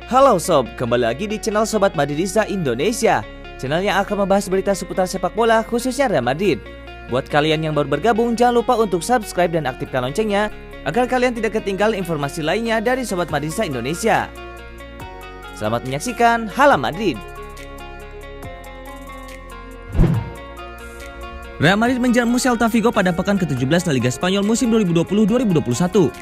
Halo Sob, kembali lagi di channel Sobat Madridista Indonesia, channel yang akan membahas berita seputar sepak bola khususnya Real Madrid. Buat kalian yang baru bergabung, jangan lupa untuk subscribe dan aktifkan loncengnya agar kalian tidak ketinggalan informasi lainnya dari Sobat Madridista Indonesia. Selamat menyaksikan Hala Madrid. Real Madrid menjamu Celta Vigo pada pekan ke-17 La Liga Spanyol musim 2020-2021.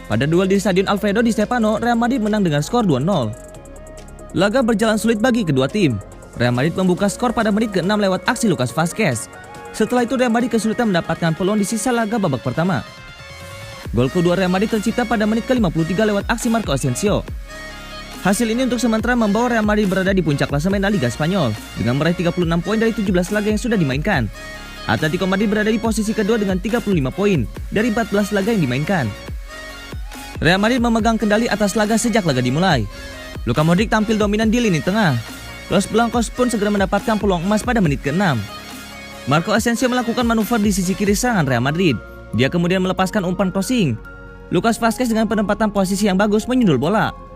Pada duel di Stadion Alfredo Di Stéfano, Real Madrid menang dengan skor 2-0. Laga berjalan sulit bagi kedua tim. Real Madrid membuka skor pada menit ke-6 lewat aksi Lucas Vázquez. Setelah itu Real Madrid kesulitan mendapatkan peluang di sisa laga babak pertama. Gol kedua Real Madrid tercipta pada menit ke-53 lewat aksi Marco Asensio. Hasil ini untuk sementara membawa Real Madrid berada di puncak klasemen La Liga Spanyol dengan meraih 36 poin dari 17 laga yang sudah dimainkan. Atletico Madrid berada di posisi kedua dengan 35 poin dari 14 laga yang dimainkan. Real Madrid memegang kendali atas laga sejak laga dimulai. Luka Modric tampil dominan di lini tengah. Los Blancos pun segera mendapatkan peluang emas pada menit ke-6. Marco Asensio melakukan manuver di sisi kiri serangan Real Madrid. Dia kemudian melepaskan umpan crossing. Lucas Vázquez dengan penempatan posisi yang bagus menyundul bola.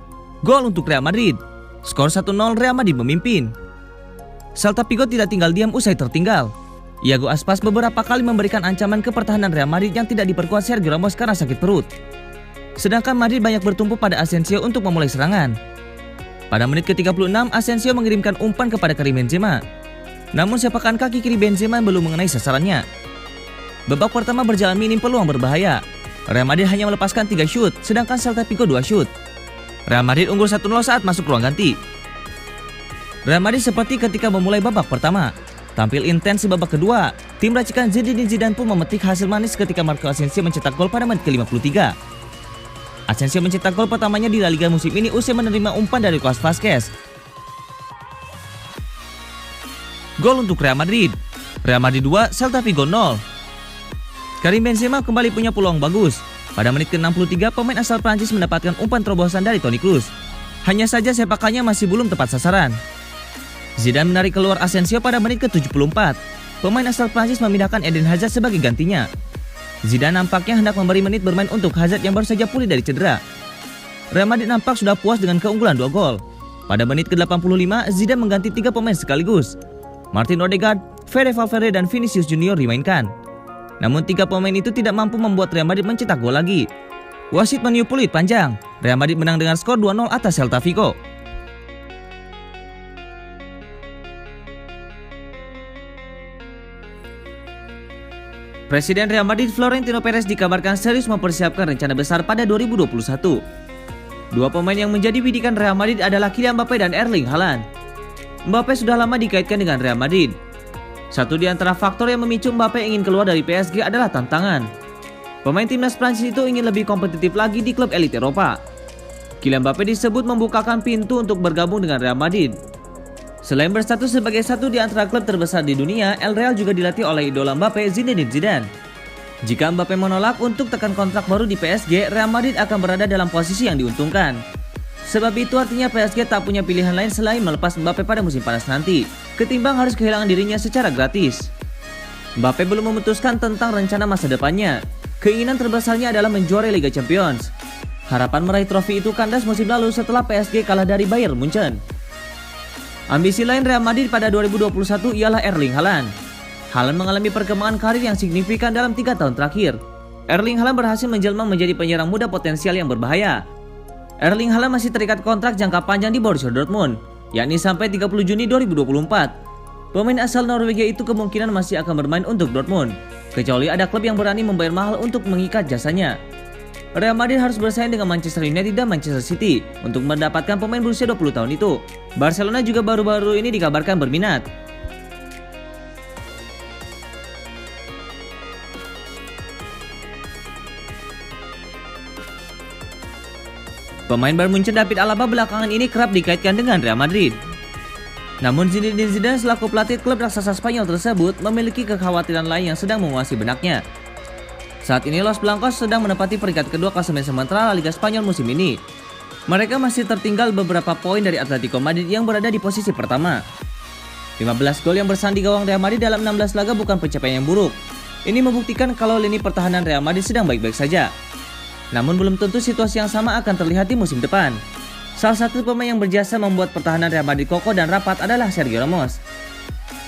Gol untuk Real Madrid. Skor 1-0, Real Madrid memimpin. Celta Vigo tidak tinggal diam usai tertinggal. Iago Aspas beberapa kali memberikan ancaman ke pertahanan Real Madrid yang tidak diperkuat Sergio Ramos karena sakit perut. Sedangkan Madrid banyak bertumpu pada Asensio untuk memulai serangan. Pada menit ke-36, Asensio mengirimkan umpan kepada Karim Benzema. Namun sepakan kaki kiri Benzema belum mengenai sasarannya. Babak pertama berjalan minim peluang berbahaya. Real Madrid hanya melepaskan 3 shoot, sedangkan Celta Vigo 2 shoot. Real Madrid unggul 1-0 saat masuk ruang ganti. Real Madrid seperti ketika memulai babak pertama. Tampil intens di babak kedua, tim racikan Zinedine Zidane pun memetik hasil manis ketika Marco Asensio mencetak gol pada menit ke-53. Asensio mencetak gol pertamanya di La Liga musim ini usai menerima umpan dari Lucas Vázquez. Gol untuk Real Madrid. Real Madrid 2, Celta Vigo 0. Karim Benzema kembali punya peluang bagus. Pada menit ke-63, pemain asal Prancis mendapatkan umpan terobosan dari Toni Kroos. Hanya saja sepakannya masih belum tepat sasaran. Zidane menarik keluar Asensio pada menit ke-74. Pemain asal Prancis memindahkan Eden Hazard sebagai gantinya. Zidane nampaknya hendak memberi menit bermain untuk Hazard yang baru saja pulih dari cedera. Real Madrid nampak sudah puas dengan keunggulan 2 gol. Pada menit ke-85, Zidane mengganti 3 pemain sekaligus. Martin Odegaard, Fede Valverde dan Vinicius Junior dimainkan. Namun 3 pemain itu tidak mampu membuat Real Madrid mencetak gol lagi. Wasit meniup peluit panjang. Real Madrid menang dengan skor 2-0 atas Celta Vigo. Presiden Real Madrid Florentino Perez dikabarkan serius mempersiapkan rencana besar pada 2021. 2 pemain yang menjadi bidikan Real Madrid adalah Kylian Mbappe dan Erling Haaland. Mbappe sudah lama dikaitkan dengan Real Madrid. Satu di antara faktor yang memicu Mbappe ingin keluar dari PSG adalah tantangan. Pemain timnas Prancis itu ingin lebih kompetitif lagi di klub elit Eropa. Kylian Mbappe disebut membukakan pintu untuk bergabung dengan Real Madrid. Selain berstatus sebagai satu di antara klub terbesar di dunia, El Real juga dilatih oleh idola Mbappe, Zinedine Zidane. Jika Mbappe menolak untuk tekan kontrak baru di PSG, Real Madrid akan berada dalam posisi yang diuntungkan. Sebab itu artinya PSG tak punya pilihan lain selain melepas Mbappe pada musim panas nanti, ketimbang harus kehilangan dirinya secara gratis. Mbappe belum memutuskan tentang rencana masa depannya. Keinginan terbesarnya adalah menjuarai Liga Champions. Harapan meraih trofi itu kandas musim lalu setelah PSG kalah dari Bayern Munchen. Ambisi lain Real Madrid pada 2021 ialah Erling Haaland. Haaland mengalami perkembangan karir yang signifikan dalam 3 tahun terakhir. Erling Haaland berhasil menjelma menjadi penyerang muda potensial yang berbahaya. Erling Haaland masih terikat kontrak jangka panjang di Borussia Dortmund, yakni sampai 30 Juni 2024. Pemain asal Norwegia itu kemungkinan masih akan bermain untuk Dortmund, kecuali ada klub yang berani membayar mahal untuk mengikat jasanya. Real Madrid harus bersaing dengan Manchester United dan Manchester City untuk mendapatkan pemain berusia 20 tahun itu. Barcelona juga baru-baru ini dikabarkan berminat. Pemain Bayern Munchen David Alaba belakangan ini kerap dikaitkan dengan Real Madrid. Namun Zinedine Zidane selaku pelatih klub raksasa Spanyol tersebut memiliki kekhawatiran lain yang sedang menguasai benaknya. Saat ini Los Blancos sedang menempati peringkat kedua klasemen sementara La Liga Spanyol musim ini. Mereka masih tertinggal beberapa poin dari Atletico Madrid yang berada di posisi pertama. 15 gol yang bersandi gawang Real Madrid dalam 16 laga bukan pencapaian yang buruk. Ini membuktikan kalau lini pertahanan Real Madrid sedang baik-baik saja. Namun belum tentu situasi yang sama akan terlihat di musim depan. Salah satu pemain yang berjasa membuat pertahanan Real Madrid kokoh dan rapat adalah Sergio Ramos.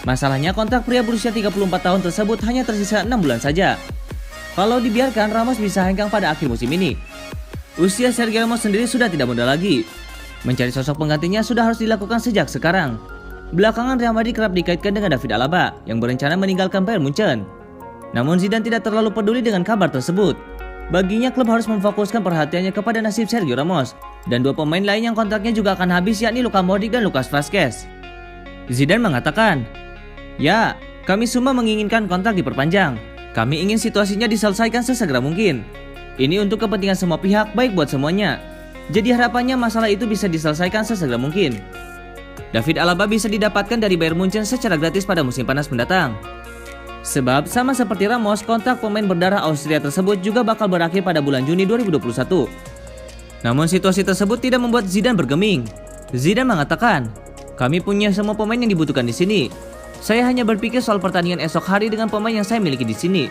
Masalahnya kontrak pria berusia 34 tahun tersebut hanya tersisa 6 bulan saja. Kalau dibiarkan, Ramos bisa hengkang pada akhir musim ini. Usia Sergio Ramos sendiri sudah tidak muda lagi. Mencari sosok penggantinya sudah harus dilakukan sejak sekarang. Belakangan Real Madrid kerap dikaitkan dengan David Alaba yang berencana meninggalkan Bayern Munchen. Namun Zidane tidak terlalu peduli dengan kabar tersebut. Baginya klub harus memfokuskan perhatiannya kepada nasib Sergio Ramos dan dua pemain lain yang kontraknya juga akan habis, yakni Luka Modric dan Lucas Vazquez. Zidane mengatakan, "Ya, kami semua menginginkan kontrak diperpanjang. Kami ingin situasinya diselesaikan sesegera mungkin. Ini untuk kepentingan semua pihak, baik buat semuanya. Jadi harapannya masalah itu bisa diselesaikan sesegera mungkin." David Alaba bisa didapatkan dari Bayern Munchen secara gratis pada musim panas mendatang. Sebab sama seperti Ramos, kontrak pemain berdarah Austria tersebut juga bakal berakhir pada bulan Juni 2021. Namun situasi tersebut tidak membuat Zidane bergeming. Zidane mengatakan, "Kami punya semua pemain yang dibutuhkan di sini. Saya hanya berpikir soal pertandingan esok hari dengan pemain yang saya miliki di sini.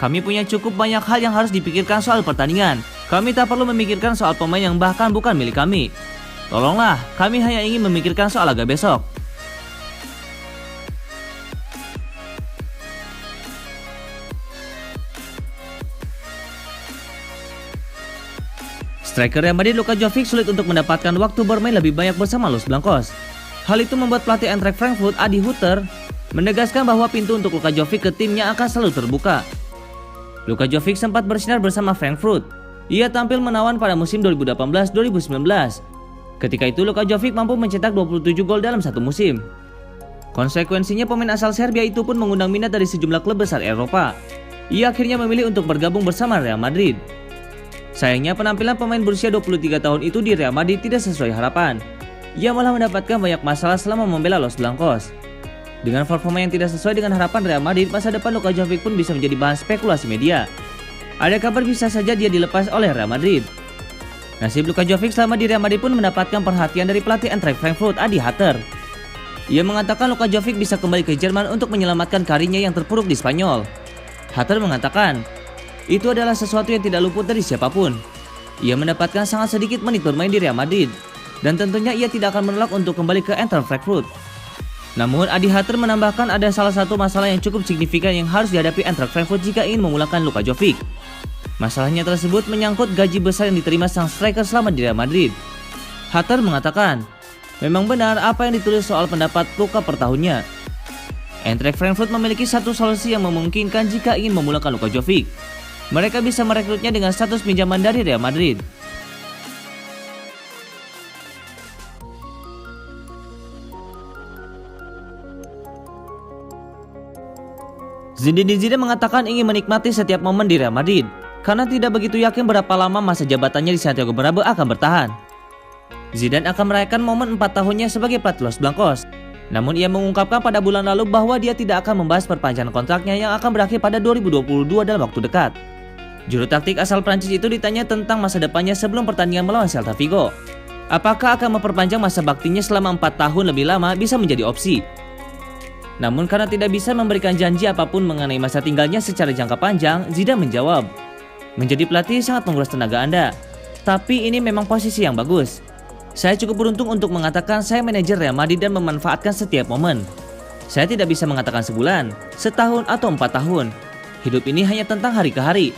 Kami punya cukup banyak hal yang harus dipikirkan soal pertandingan. Kami tak perlu memikirkan soal pemain yang bahkan bukan milik kami. Tolonglah, kami hanya ingin memikirkan soal laga besok." Striker Real Madrid Luka Jovic sulit untuk mendapatkan waktu bermain lebih banyak bersama Los Blancos. Hal itu membuat pelatih Eintracht Frankfurt Adi Hutter menegaskan bahwa pintu untuk Luka Jovic ke timnya akan selalu terbuka. Luka Jovic sempat bersinar bersama Frankfurt. Ia tampil menawan pada musim 2018-2019. Ketika itu Luka Jovic mampu mencetak 27 gol dalam satu musim. Konsekuensinya pemain asal Serbia itu pun mengundang minat dari sejumlah klub besar Eropa. Ia akhirnya memilih untuk bergabung bersama Real Madrid. Sayangnya penampilan pemain berusia 23 tahun itu di Real Madrid tidak sesuai harapan. Ia malah mendapatkan banyak masalah selama membela Los Blancos. Dengan performa yang tidak sesuai dengan harapan Real Madrid, masa depan Luka Jovic pun bisa menjadi bahan spekulasi media. Ada kabar bisa saja dia dilepas oleh Real Madrid. Nasib Luka Jovic selama di Real Madrid pun mendapatkan perhatian dari pelatih Eintracht Frankfurt Adi Hutter. Ia mengatakan Luka Jovic bisa kembali ke Jerman untuk menyelamatkan karirnya yang terpuruk di Spanyol. Hutter mengatakan, itu adalah sesuatu yang tidak luput dari siapapun. Ia mendapatkan sangat sedikit menit bermain di Real Madrid, dan tentunya ia tidak akan menolak untuk kembali ke Eintracht Frankfurt. Namun Adi Hutter menambahkan ada salah satu masalah yang cukup signifikan yang harus dihadapi Eintracht Frankfurt jika ingin memulangkan Luka Jovic. Masalahnya tersebut menyangkut gaji besar yang diterima sang striker selama di Real Madrid. Hutter mengatakan, memang benar apa yang ditulis soal pendapat Luka per tahunnya. Eintracht Frankfurt memiliki satu solusi yang memungkinkan jika ingin memulangkan Luka Jovic. Mereka bisa merekrutnya dengan status pinjaman dari Real Madrid. Zinedine Zidane mengatakan ingin menikmati setiap momen di Real Madrid karena tidak begitu yakin berapa lama masa jabatannya di Santiago Bernabeu akan bertahan. Zidane akan merayakan momen 4 tahunnya sebagai pelatih Los Blancos. Namun ia mengungkapkan pada bulan lalu bahwa dia tidak akan membahas perpanjangan kontraknya yang akan berakhir pada 2022 dalam waktu dekat. Juru taktik asal Prancis itu ditanya tentang masa depannya sebelum pertandingan melawan Celta Vigo. Apakah akan memperpanjang masa baktinya selama 4 tahun lebih lama bisa menjadi opsi. Namun karena tidak bisa memberikan janji apapun mengenai masa tinggalnya secara jangka panjang, Zidane menjawab, menjadi pelatih sangat menguras tenaga Anda, tapi ini memang posisi yang bagus. Saya cukup beruntung untuk mengatakan saya manajer Real Madrid dan memanfaatkan setiap momen. Saya tidak bisa mengatakan sebulan, setahun atau 4 tahun. Hidup ini hanya tentang hari ke hari.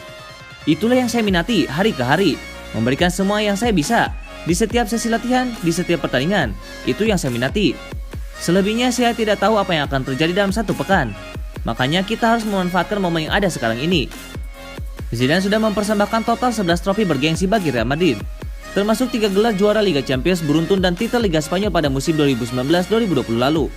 Itulah yang saya minati, hari ke hari. Memberikan semua yang saya bisa. Di setiap sesi latihan, di setiap pertandingan. Itu yang saya minati. Selebihnya saya tidak tahu apa yang akan terjadi dalam satu pekan. Makanya kita harus memanfaatkan momen yang ada sekarang ini. Zidane sudah mempersembahkan total 11 trofi bergengsi bagi Real Madrid, termasuk 3 gelar juara Liga Champions beruntun dan titel Liga Spanyol pada musim 2019-2020 lalu.